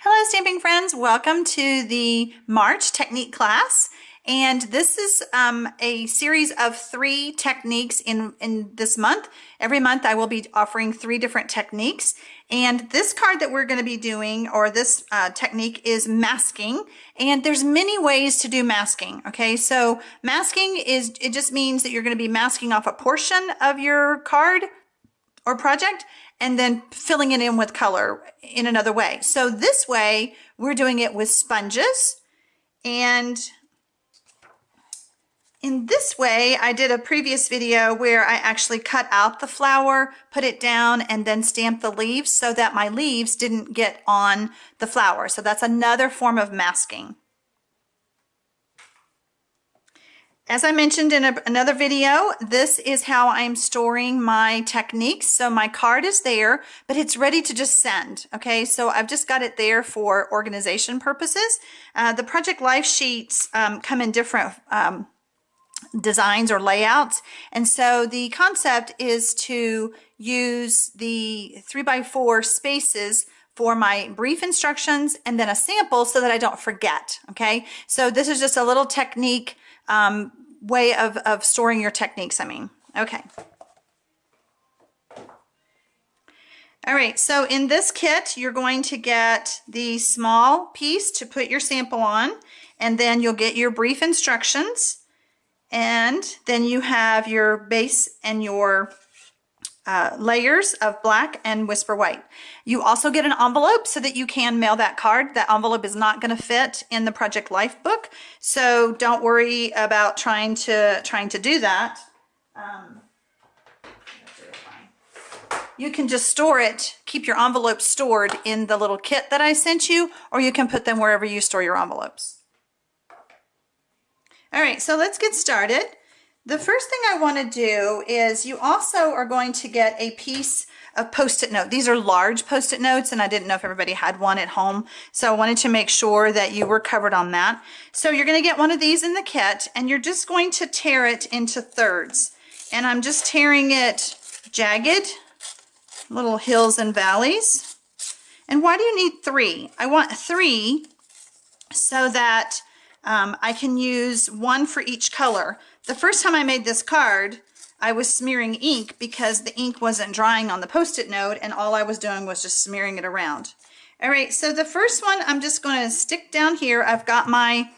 Hello stamping friends, welcome to the March technique class, and this is a series of 3 techniques in this month. Every month I will be offering 3 different techniques, and this card that we're going to be doing, or this technique, is masking, and there's many ways to do masking. Okay, so masking it just means that you're going to be masking off a portion of your card or project and then filling it in with color in another way. So this way we're doing it with sponges, and in this way I did a previous video where I actually cut out the flower, put it down, and then stamped the leaves so that my leaves didn't get on the flower. So that's another form of masking. As I mentioned in another video, this is how I'm storing my techniques. So my card is there, but it's ready to just send. Okay, so I've just got it there for organization purposes. The project life sheets come in different designs or layouts. And so the concept is to use the 3x4 spaces for my brief instructions and then a sample so that I don't forget. Okay, so this is just a little technique way of storing your techniques, Okay. All right, so in this kit, you're going to get the small piece to put your sample on, and then you'll get your brief instructions, and then you have your base and your layers of black and whisper white. You also get an envelope so that you can mail that card. That envelope is not going to fit in the Project Life book, so don't worry about trying to do that. You can just store it, keep your envelopes stored in the little kit that I sent you, or you can put them wherever you store your envelopes. All right, so let's get started. The first thing I want to do is you also are going to get a piece of Post-it note. These are large Post-it notes, and I didn't know if everybody had one at home, so I wanted to make sure that you were covered on that. So you're going to get one of these in the kit, and you're just going to tear it into thirds. And I'm just tearing it jagged, little hills and valleys. And why do you need 3? I want 3 so that I can use 1 for each color. The first time I made this card, I was smearing ink because the ink wasn't drying on the Post-it note, and all I was doing was just smearing it around. All right, so the first one I'm just going to stick down here. I've got my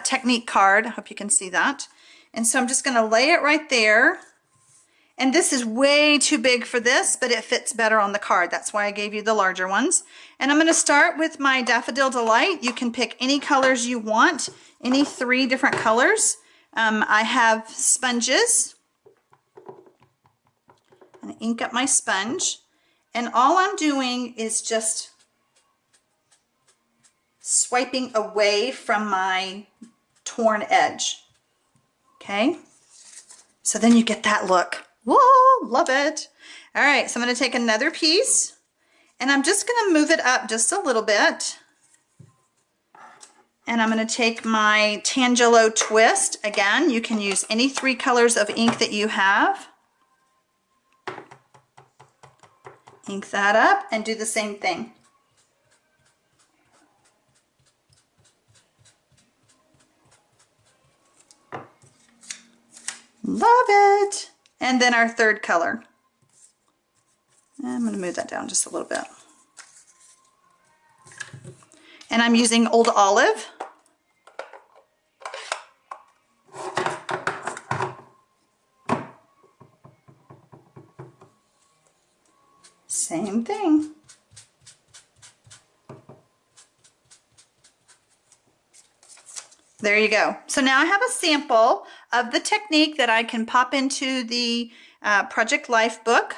technique card. I hope you can see that. And so I'm just going to lay it right there. And this is way too big for this, but it fits better on the card. That's why I gave you the larger ones. And I'm going to start with my Daffodil Delight. You can pick any colors you want, any 3 different colors. I have sponges. I'm going to ink up my sponge. And all I'm doing is just swiping away from my torn edge. Okay? So then you get that look. Whoa, love it. All right, so I'm going to take another piece, and I'm just going to move it up just a little bit. And I'm going to take my Tangelo Twist. Again, you can use any 3 colors of ink that you have. Ink that up and do the same thing. Love it. And then our 3rd color. I'm going to move that down just a little bit. And I'm using Old Olive. Same thing. There you go. So now I have a sample of the technique that I can pop into the Project Life book.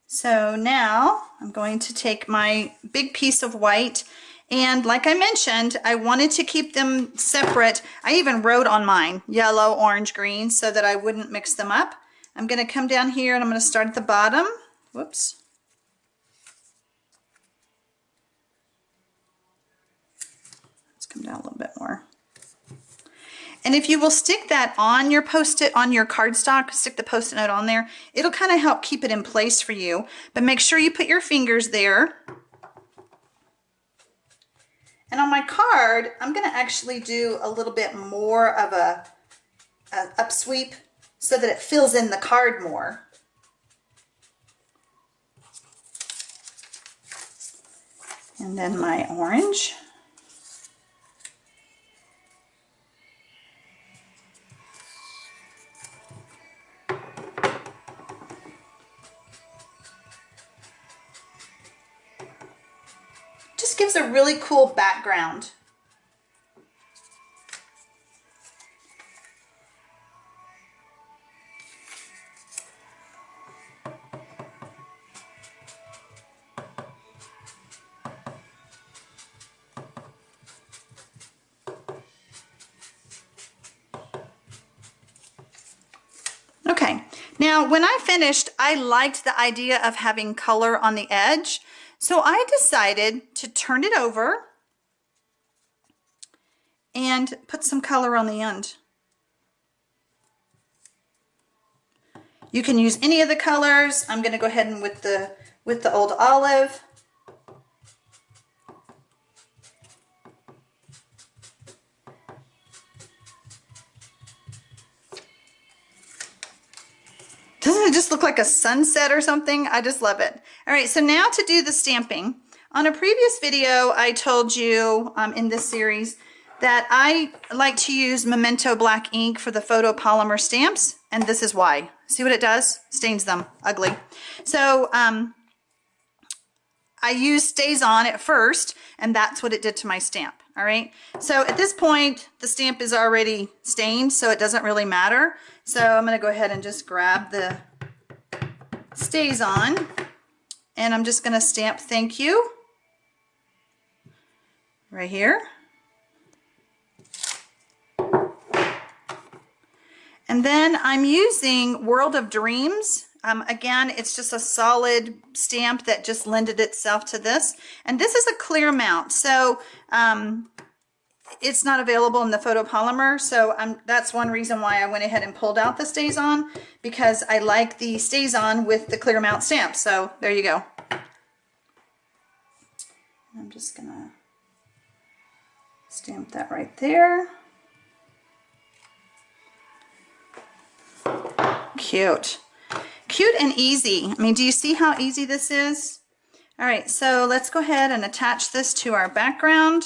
So now I'm going to take my big piece of white, and like I mentioned, I wanted to keep them separate. I even wrote on mine yellow, orange, green so that I wouldn't mix them up. I'm going to come down here and I'm going to start at the bottom. Whoops. Come down a little bit more. And if you will stick that on your Post-it, on your cardstock, stick the Post-it note on there, it'll kind of help keep it in place for you. But make sure you put your fingers there And on my card, I'm going to actually do a little bit more of a upsweep so that it fills in the card more. And then my orange. Just gives a really cool background. Okay, now when I finished, I liked the idea of having color on the edge, so I decided to turn it over and put some color on the end. You can use any of the colors. I'm going to go ahead and with the old olive. Doesn't it just look like a sunset or something? I just love it. All right, so now to do the stamping. On a previous video, I told you in this series that I like to use Memento black ink for the photopolymer stamps, and this is why. See what it does? Stains them ugly. So I used Stays On at first, and that's what it did to my stamp. All right, so at this point, the stamp is already stained, so it doesn't really matter. So I'm going to go ahead and just grab the Stays On, and I'm just going to stamp thank you right here. And then I'm using World of Dreams. Again, it's just a solid stamp that just lended itself to this. And this is a clear mount, so it's not available in the photopolymer. So that's one reason why I went ahead and pulled out the Stays On, because I like the Stays On with the clear mount stamp. So there you go. I'm just gonna stamp that right there. Cute. Cute and easy. I mean, do you see how easy this is? All right, so let's go ahead and attach this to our background.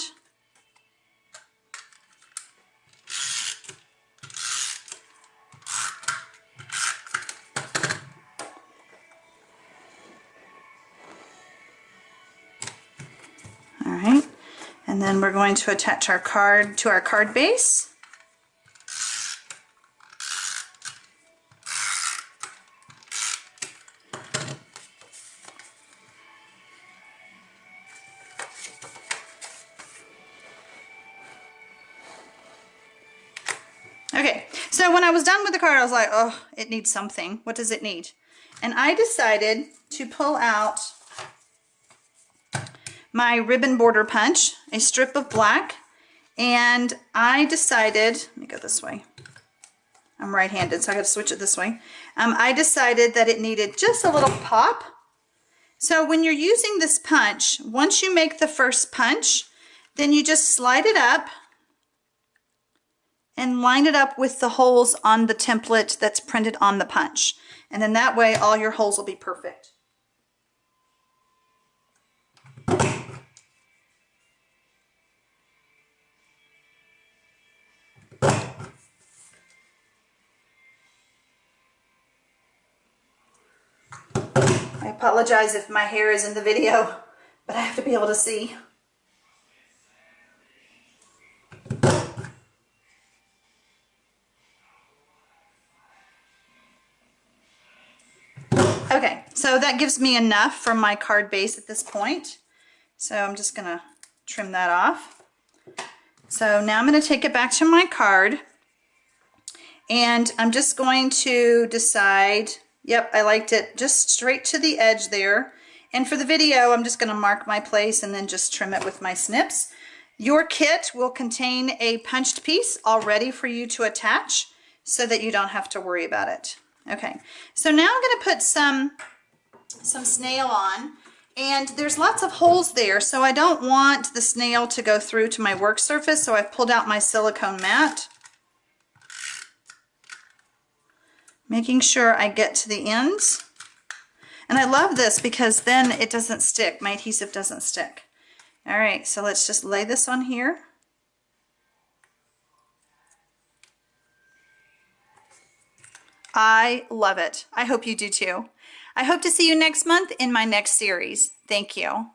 All right, and then we're going to attach our card to our card base. Okay, so when I was done with the card, I was like, oh, it needs something. What does it need? And I decided to pull out my ribbon border punch, a strip of black, and I decided, let me go this way. I'm right-handed, so I got to switch it this way. I decided that it needed just a little pop. So when you're using this punch, once you make the first punch, then you just slide it up and line it up with the holes on the template that's printed on the punch. And then that way all your holes will be perfect. I apologize if my hair is in the video, but I have to be able to see. Okay, so that gives me enough for my card base at this point. So I'm just gonna trim that off. So now I'm gonna take it back to my card, and I'm just going to decide, yep, I liked it just straight to the edge there. And for the video, I'm just gonna mark my place and then just trim it with my snips. Your kit will contain a punched piece all ready for you to attach so that you don't have to worry about it. Okay, so now I'm going to put some snail on, And there's lots of holes there, so I don't want the snail to go through to my work surface, so I've pulled out my silicone mat, making sure I get to the ends. And I love this because then it doesn't stick. My adhesive doesn't stick. All right, so let's just lay this on here. I love it. I hope you do too. I hope to see you next month in my next series. Thank you.